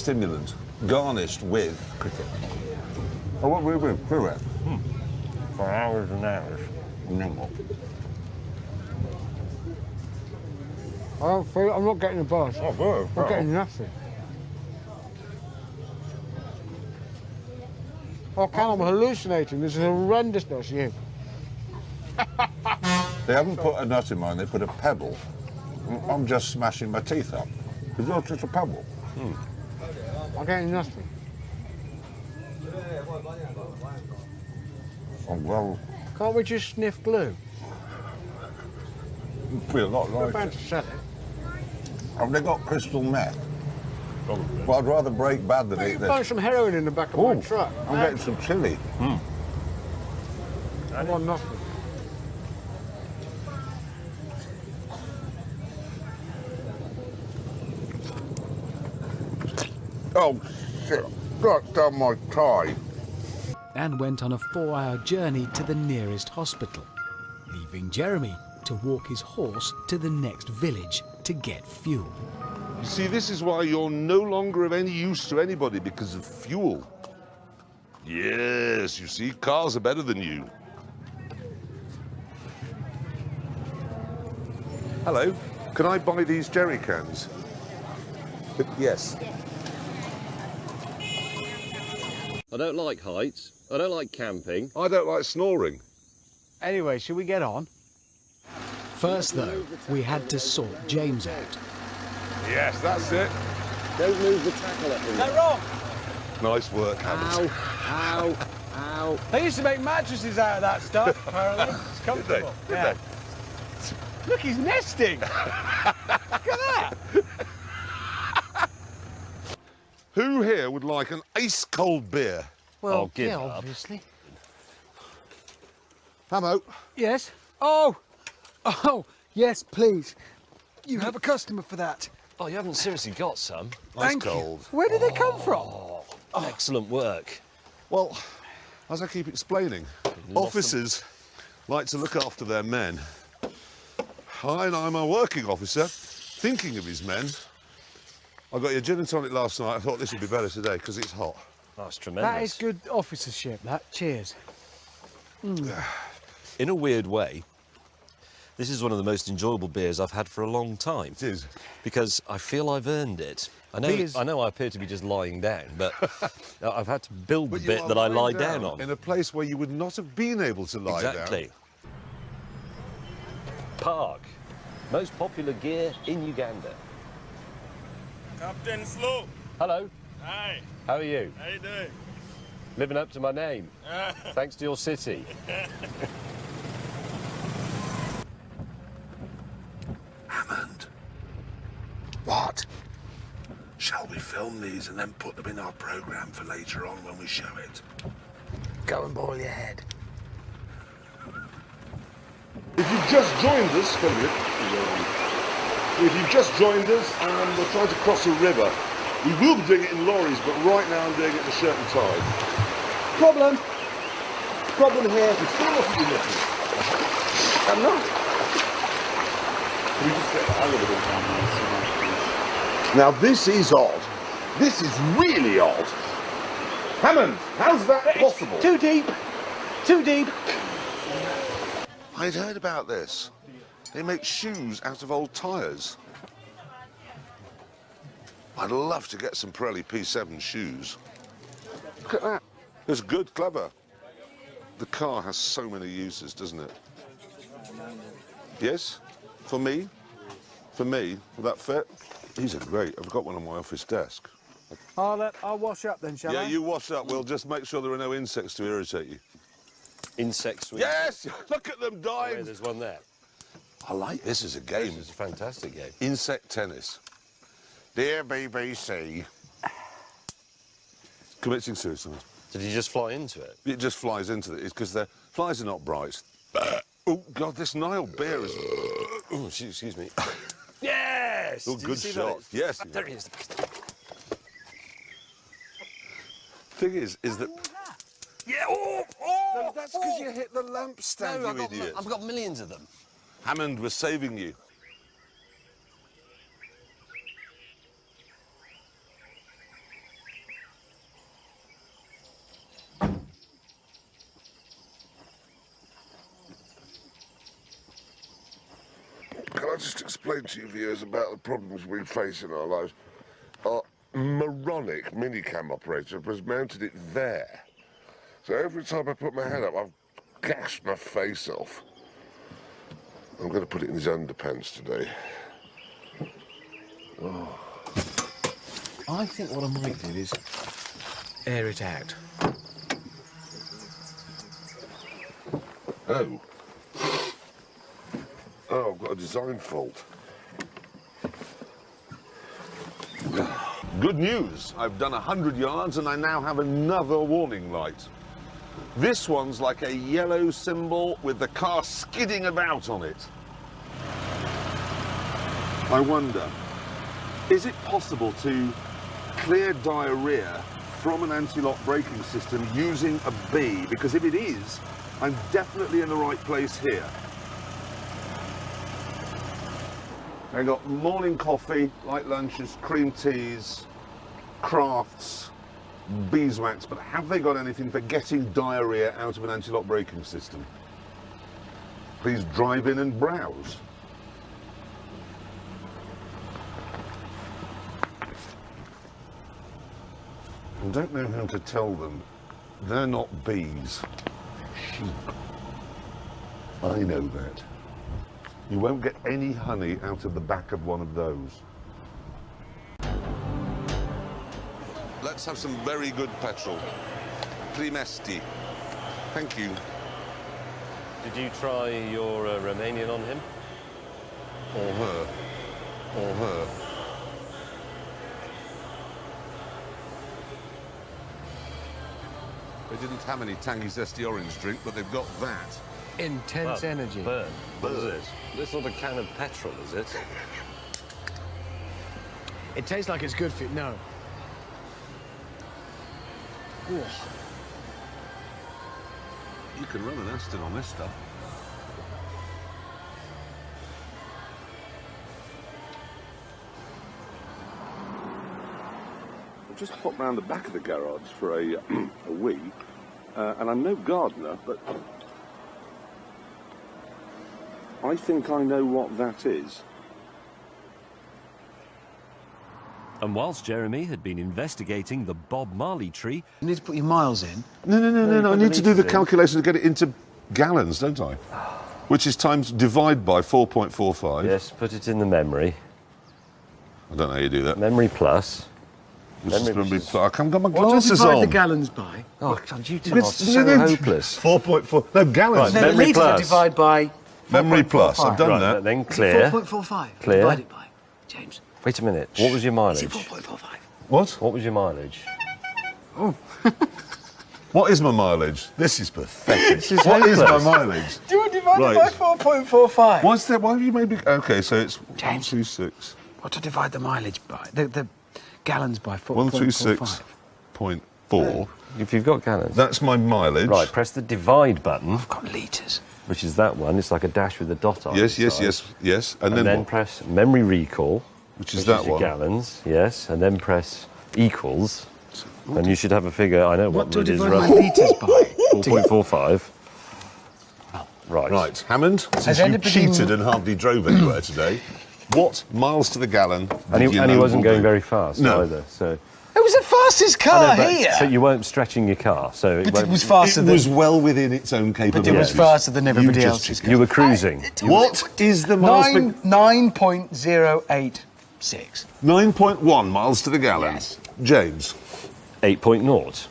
stimulant, garnished with cricket. Oh, what we do through it? For hours and hours. No. I don't feel, I'm not getting a buzz. Oh, good. I'm getting nothing. Oh, Cal, I'm hallucinating. This is horrendousness, you. They haven't put a nut in mine, they put a pebble. I'm just smashing my teeth up. It's not just a pebble. I'm getting nothing. Oh, well, Can't we just sniff glue? I feel a lot We're like about it. to sell it. Have they got crystal meth? Probably. Well, I'd rather break bad than You eat can this. find some heroin in the back of my Ooh, truck. I'm getting some chilli. I want nothing. Oh, shit. Got down my tie. and went on a 4-hour journey to the nearest hospital, leaving Jeremy to walk his horse to the next village to get fuel. You see, this is why you're no longer of any use to anybody, because of fuel. Yes, you see, cars are better than you. Hello, can I buy these jerry cans? Yes. I don't like heights. I don't like camping. I don't like snoring. Anyway, should we get on? First, though, we had to sort James out. Yes, that's it. Don't move the tackle at me. They're wrong. Nice work, Hammond. Ow, ow. They used to make mattresses out of that stuff, apparently. It's comfortable. Did they? Look, he's nesting. Look at that. Who here would like an ice-cold beer? Well, give yeah, up. obviously. Hamo, Yes? Oh, yes, please. You have a customer for that. Oh, you haven't seriously got some. ice-cold. Where did they come from? Excellent work. Well, as I keep explaining, officers like to look after their men. I'm a working officer, thinking of his men. I got your gin and tonic last night. I thought this would be better today because it's hot. That's tremendous. That is good officership, that. Cheers. In a weird way, this is one of the most enjoyable beers I've had for a long time. It is. Because I feel I've earned it. I know I appear to be just lying down, but I've had to build the But you bit are that I lie lying down on. in a place where you would not have been able to lie Exactly. Park. Most popular gear in Uganda. Captain Slow. Hello. Hi. How are you? How you doing? Living up to my name. Thanks to your city. Hammond. What? Shall we film these and then put them in our programme for later on when we show it? Go and boil your head. If you've just joined us, if you've just joined us and we're trying to cross a river, we will be doing it in lorries, but right now I'm doing it at a certain tide. Problem here. We still mustn't be looking. I'm not. Can we just get the hang of it down here? Now this is odd. This is really odd. Hammond, how's that possible? Too deep. Too deep. I'd heard about this. They make shoes out of old tyres. I'd love to get some Pirelli P7 shoes. Look at that. It's good, clever. The car has so many uses, doesn't it? Yes? For me? For me? Will that fit? These are great. I've got one on my office desk. I'll wash up then, shall I? Yeah, you wash up. We'll just make sure there are no insects to irritate you. Insect sweet. Yes! Look at them Oh, dying! yeah, there's one there. I like this as a game. This is a fantastic game. Insect tennis. Dear BBC. Committing suicide. Did he just fly into it? It just flies into it. It's because the flies are not bright. Oh, God, this Nile beer is... Oh, excuse me. Yes! Oh, Did you good see shot. that? Yes. There he is. Thing is that... Yeah! Oh! No, that's because you hit the lamp stand, No, you idiot. I've got millions of them. Hammond was saving you. I just explain to you viewers about the problems we face in our lives? Our moronic minicam operator has mounted it there. So every time I put my head up, I've gashed my face off. I'm going to put it in his underpants today. Oh. I think what I might do is air it out. Oh. Oh, I've got a design fault. Good news. I've done 100 yards and I now have another warning light. This one's like a yellow symbol with the car skidding about on it. I wonder, is it possible to clear diarrhea from an anti-lock braking system using a B? Because if it is, I'm definitely in the right place here. I got morning coffee, light lunches, cream teas, crafts, beeswax, but have they got anything for getting diarrhea out of an anti-lock braking system? Please drive in and browse. I don't know how to tell them. They're not bees, they're sheep. I know that. You won't get any honey out of the back of one of those. Let's have some very good petrol. Primesti. Thank you. Did you try your Romanian on him? Or her. Or her. They didn't have any tangy, zesty orange drink, but they've got that. Intense energy. Burn. What is it? This not a can of petrol, is it? It tastes like it's good for you. No. Ooh. You can run an Aston on this stuff. I've just popped round the back of the garage for a wee, and I'm no gardener, but I think I know what that is. And whilst Jeremy had been investigating the Bob Marley tree... You need to put your miles in. No, I need to do the calculation to get it into gallons, don't I? Which is times divide by 4.45. Yes, put it in the memory. I don't know how you do that. Memory plus. Which is memory plus. I can't get my What do glasses you divide on. the gallons by? Oh, God, you two are so hopeless. 4.4. No, gallons. Right, No, memory litres plus. divide by... Memory plus. I've done Right, that. then clear. 4.45. Clear. Divide it by. James. Wait a minute. What was your Is it mileage? 4.45? What? What was your mileage? What is my mileage? This is pathetic. This is What is my hopeless. mileage? Do you divide Right. it by 4.45? What's that? Why have you made me... Okay, so it's James. 126. What to divide the mileage by? The gallons by 4.45. 126.4. If you've got gallons. That's my mileage. Right, press the divide button, I've got litres. which is that one. It's like a dash with a dot on Yes, the yes, side. yes. And And then what? press memory recall, Which is that your one. gallons, yes, and then press equals, and you should have a figure. I know What what to it is. divide my Roughly litres by? 4.45. Right. Right, Hammond, since you anybody- cheated and hardly drove anywhere today, what miles to the gallon And did he, your and he wasn't noble going do? very fast No. either. So, It was the fastest car here. so you weren't stretching your car. So But won't, it was faster It than... was well within its own But it capabilities. was faster than everybody You else's. just- you were cruising. What is the miles per... 9.086. 9.1 miles to the gallon. Yes. James. 8.0.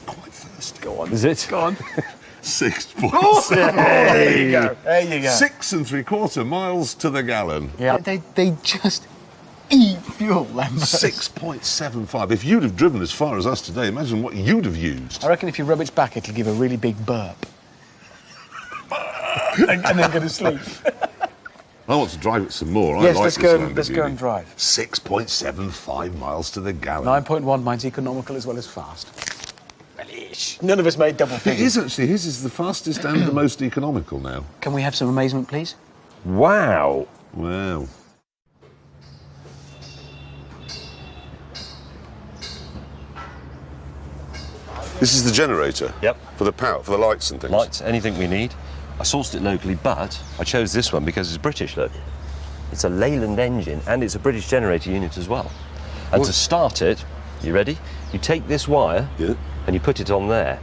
Quite thirsty. Go on. Is it? Go on. 6.7. There you go. There you go. 6 3/4 miles to the gallon. Yeah. They just eat fuel, them. 6.75. If you'd have driven as far as us today, imagine what you'd have used. I reckon if you rub its back, it'll give a really big burp. and then go to sleep. I want to drive it some more. Yes, I like let's this go. Land of Let's go Beauty. and drive. 6.75 miles to the gallon. 9.1. Mine's economical as well as fast. Well-ish. None of us made double It figures. is actually. His is the fastest and the most economical now. Can we have some amazement, please? Wow. Wow. This is the generator. Yep. For the power, for the lights and things. Lights, anything we need. I sourced it locally, but I chose this one because it's British, look. It's a Leyland engine, and it's a British generator unit as well. And to start it, you ready? You take this wire, and you put it on there.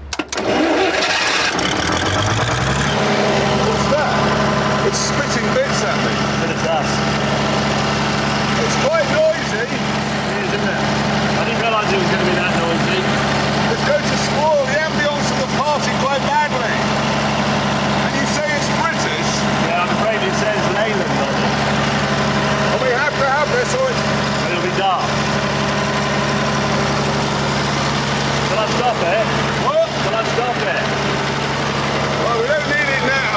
What's that? It's spitting bits at me. Bit of dust. It's quite noisy. It is, isn't it? I didn't realise it was going to be that noisy. It's going to spoil the ambience of the party quite badly. And you say it's British? Yeah, I'm afraid it says Leyland on it. And we have to have this or It'll be dark. Shall I stop it? What? Shall I stop it? Well, we don't need it now.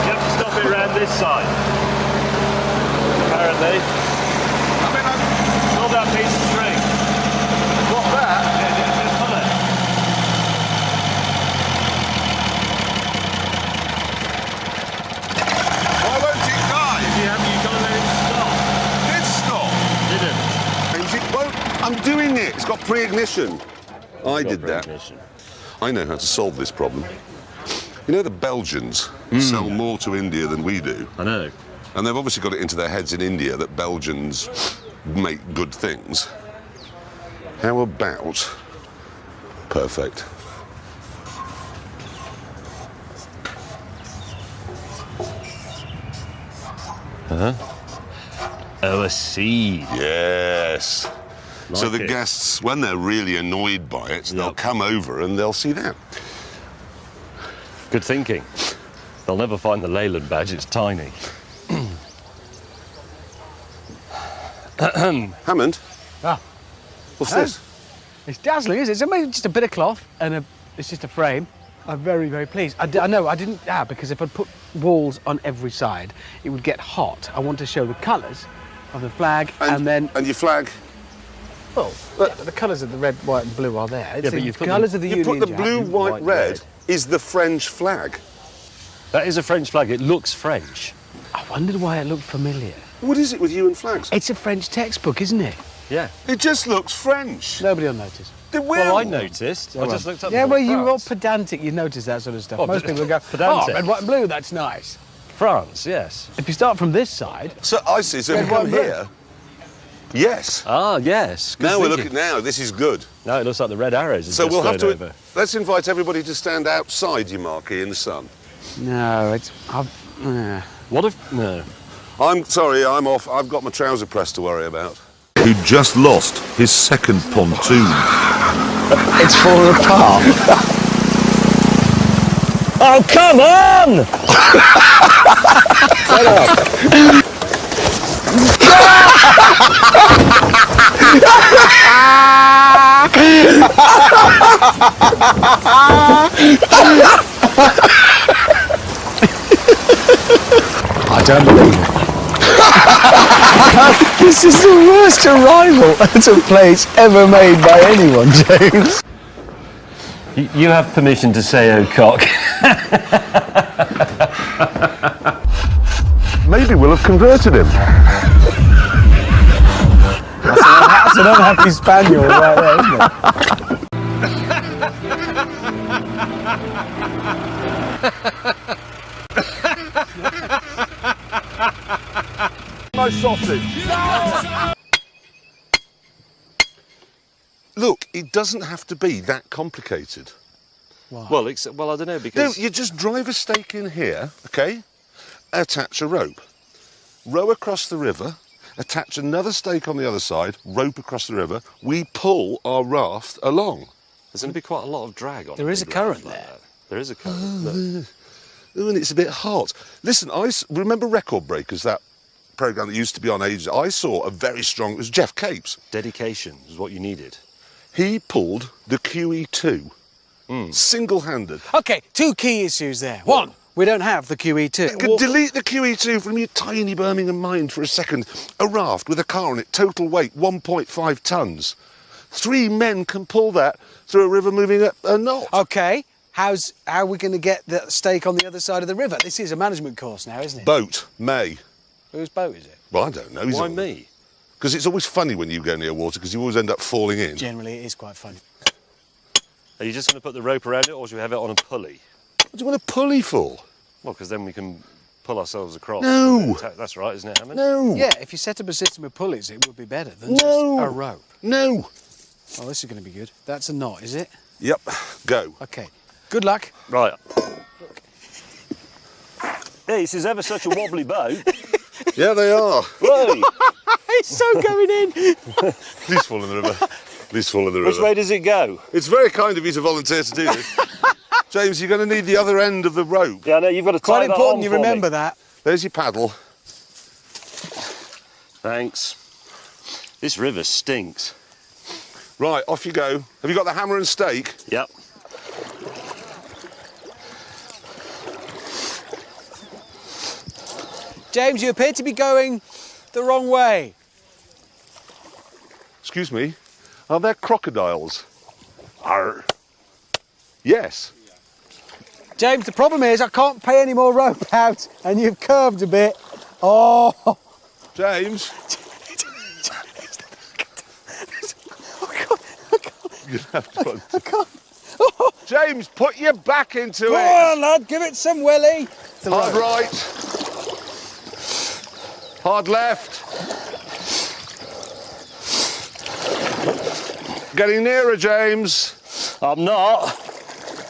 You have to stop it around this side. Apparently. I mean, Pull that piece of string. what's that? Just pull it. Why won't it die? You can't let it stop. It stop. Didn't. It won't. I'm doing it. It's got pre-ignition. I did that. Ignition. I know how to solve this problem. You know the Belgians sell more to India than we do. I know. And they've obviously got it into their heads in India that Belgians make good things. How about perfect? Oh, a seed. Yes. So Like the it. guests, when they're really annoyed by it, they'll Yep. come over and they'll see that. Good thinking. They'll never find the Leyland badge, it's tiny. Hammond, Ah, what's Hello? this? it's dazzling, isn't it? It's amazing, just a bit of cloth and it's just a frame. I'm very, very pleased. I know, I didn't, because if I'd put walls on every side, it would get hot. I want to show the colours of the flag and then, And your flag? well, yeah, but the colours of the red, white and blue are there. It's Yeah, but the you put colours the- of the You Union put the Jack. blue, white, white, red red. is the French flag. That is a French flag, it looks French. I wondered why it looked familiar. What is it with you and flags? It's a French textbook, isn't it? Yeah. It just looks French. Nobody will notice. They will. Well, I noticed. I just looked up. Yeah, and well, thought, you're all France. pedantic, you notice that sort of stuff. Oh, Most people go, pedantic. oh, red, white and blue, that's nice. France, yes. If you start from this side, So I see. So if Red, we come white, blue. here. Yes. Ah, yes. Good Now we're thinking. looking. Now this is good. Now it looks like the red arrows. Have So just we'll have flown to. over. Let's invite everybody to stand outside your marquee in the sun. no, it's... What if? No. I'm sorry. I'm off. I've got my trouser press to worry about. Who just lost his second pontoon. It's falling apart. Oh, come on! I don't believe it. This is the worst arrival at a place ever made by anyone, James. You have permission to say O'Cock. Maybe we'll have converted him. That's an unhappy spaniel right there, isn't it? My sausage. Look, it doesn't have to be that complicated. Well, I don't know No, because you just drive a stake in here, okay? Attach a rope. Row across the river, attach another stake on the other side, rope across the river. We pull our raft along. there's going to be quite a lot of drag on. There is a big raft current like there. that. There is a current. Look. Ooh, and it's a bit hot. Listen, remember Record Breakers, that programme that used to be on ages? I saw a very strong, it was Jeff Capes. Dedication is what you needed. He pulled the QE2, single-handed. Okay, two key issues there. One, we don't have the QE2. Delete the QE2 from your tiny Birmingham mind for a second. A raft with a car on it, total weight 1.5 tonnes. 3 men can pull that through a river moving at a knot. Okay, how are we going to get the stake on the other side of the river? This is a management course now, isn't it? Boat, May. Whose boat is it? Well, I don't know. Why me? Because it's always funny when you go near water because you always end up falling in. Generally, it is quite funny. Are you just going to put the rope around it, or should we have it on a pulley? What do you want a pulley for? Well, because then we can pull ourselves across. No. That's right, isn't it, Hammond? No. Yeah, if you set up a system of pulleys, it would be better than No. just a rope. No. Oh, this is going to be good. That's a knot, is it? Yep. Go. Okay. Good luck. Right. Hey, this is ever such a wobbly boat. Yeah, they are. Whoa! It's so going in. Please fall in the river. Please fall in the river. Which way does it go? It's very kind of you to volunteer to do this. James, you're going to need the other end of the rope. Yeah, no, you've got to tie Quite that important on you for remember me. that. There's your paddle. Thanks. This river stinks. Right, off you go. Have you got the hammer and stake? Yep. James, you appear to be going the wrong way. Excuse me, are there crocodiles? Arr. Yes. James, the problem is I can't pay any more rope out and you've curved a bit. Oh. James. You have to. I can't. James, put your back into Go it. on, lad, give it some willy. Hard right. Hard left. Getting nearer, James. I'm not.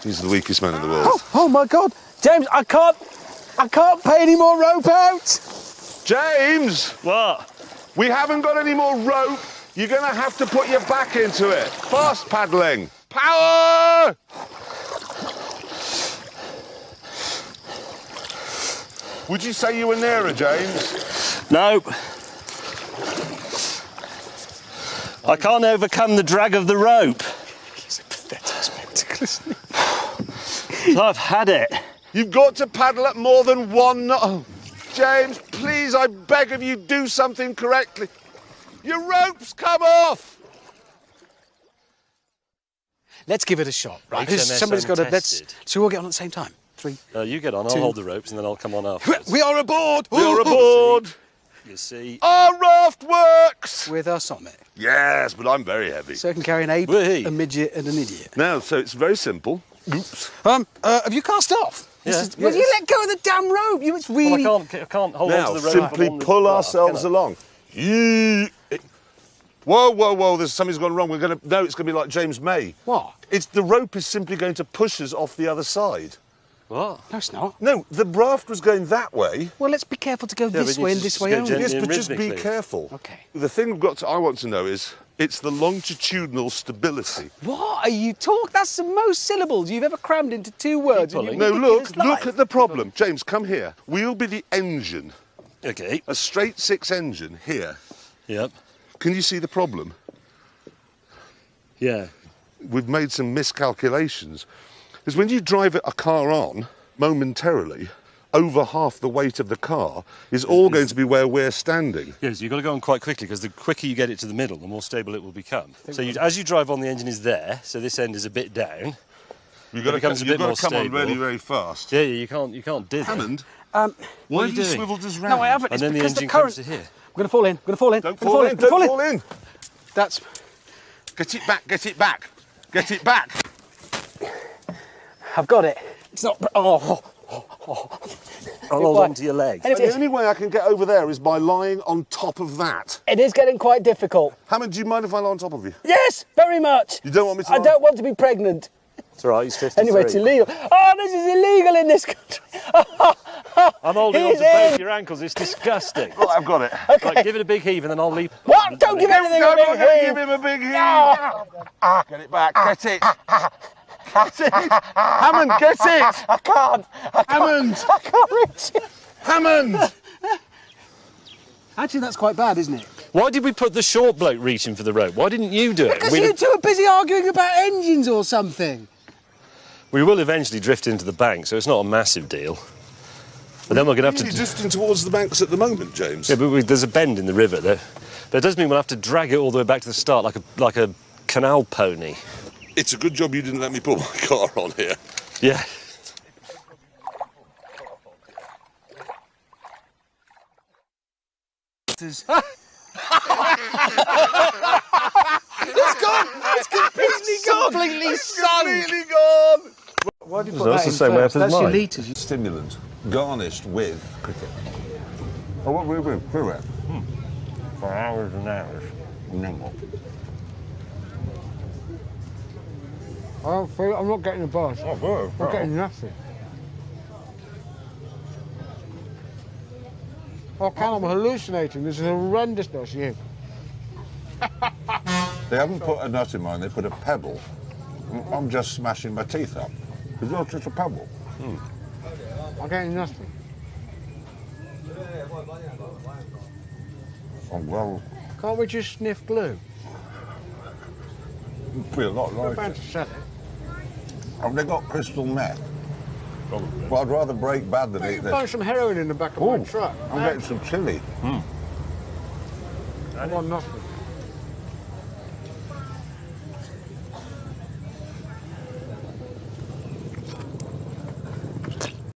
He's the weakest man in the world. Oh my God, James, I can't pay any more rope out. James, What? we haven't got any more rope. You're going to have to put your back into it. Fast paddling. Power! Would you say you were nearer, James? No. I can't overcome the drag of the rope. He's a pathetic spectacle, isn't he? I've had it. You've got to paddle at more than one knot. Oh, James, please, I beg of you, do something correctly. Your rope's come off. Let's give it a shot, right? HMS Somebody's got to. untested. So we'll get on at the same time. 3. You get on, I'll Two. hold the ropes and then I'll come on afterwards. We are aboard. We're aboard. You see. Our raft works. With us on it. Yes, but I'm very heavy. So it can carry an ape, Whee. a midget, and an idiot. Now, so it's very simple. Oops. Have you cast off? Yeah. Well, you let go of the damn rope. It's really. Well, I can't hold Now, on to the rope. simply I'm on the pull raft, ourselves can I? along. Whoa, whoa, whoa, there's something's gone wrong. No, it's going to be like James May. What? The rope is simply going to push us off the other side. What? No, it's not. No, the raft was going that way. Well, let's be careful to go but this you way and just this way go only. gently. Yes, and but just be rhythmically. careful. Okay. The thing I want to know is, it's the longitudinal stability. What are you talking? That's the most syllables you've ever crammed into 2 words. in your pulling. No, ridiculous look life. at the problem. James, come here. We'll be the engine. Okay. A straight 6 engine here. Yep. Can you see the problem? Yeah. We've made some miscalculations. Because when you drive a car on, momentarily, over half the weight of the car is all going to be where we're standing. Yes, you've got to go on quite quickly because the quicker you get it to the middle, the more stable it will become. So as you drive on, the engine is there, so this end is a bit down. You've got becomes a bit more come on stable. really, very fast. Yeah, you can't do that. Hammond, Um, why are have you you doing? swiveled us round? no, I haven't. And It's then the because engine the current. comes to here. I'm going to fall in. I'm going to fall in. Don't I'm fall gonna in, don't I'm gonna fall in. That's. Get it back, get it back. Get it back. I've got it. It's not. Oh. I'll hold on to your leg. And The only way I can get over there is by lying on top of that. it is getting quite difficult. Hammond, do you mind if I lie on top of you? Yes, very much. You don't want me to I lie? don't want to be pregnant. It's all right, he's 53. Anyway, it's illegal. Oh, this is illegal in this country. I'm holding on He's to both in. your ankles, it's disgusting. Right, I've got it. Right, give it a big heave and then I'll leave. What? Don't give anything No, a I'm big not going to heave. give him a big heave. Get it back, get it. Get it. Hammond, get it. I can't. Hammond. I can't reach it. Hammond. Actually, that's quite bad, isn't it? Why did we put the short bloke reaching for the rope? Why didn't you do it? Because you two are busy arguing about engines or something. We will eventually drift into the bank, so it's not a massive deal. But then we're going to have You're to... drifting towards the banks at the moment, James. Yeah, but there's a bend in the river there. But it does mean we'll have to drag it all the way back to the start like a canal pony. It's a good job you didn't let me put my car on here. Yeah. It's gone. It's completely gone. Completely gone. Why did put That's that the in same way first. up as That's your mine. litres. Stimulant, garnished with cricket. Oh, what we with cricket? For hours and hours. No. I don't feel I'm not getting a buzz. Oh, good. I'm getting nothing. Oh, Cal, I'm hallucinating. This is horrendousness, you. They haven't put a nut in mine, they put a pebble. I'm just smashing my teeth up. It's not just a pebble. I'm getting nothing. Oh, well, Can't we just sniff glue? it'd be a lot We're like about it. to sell it. Have they got crystal meth? Well, I'd rather break bad than eat Find this. some heroin in the back of Oh, my truck. I'm getting some chili. I want nothing.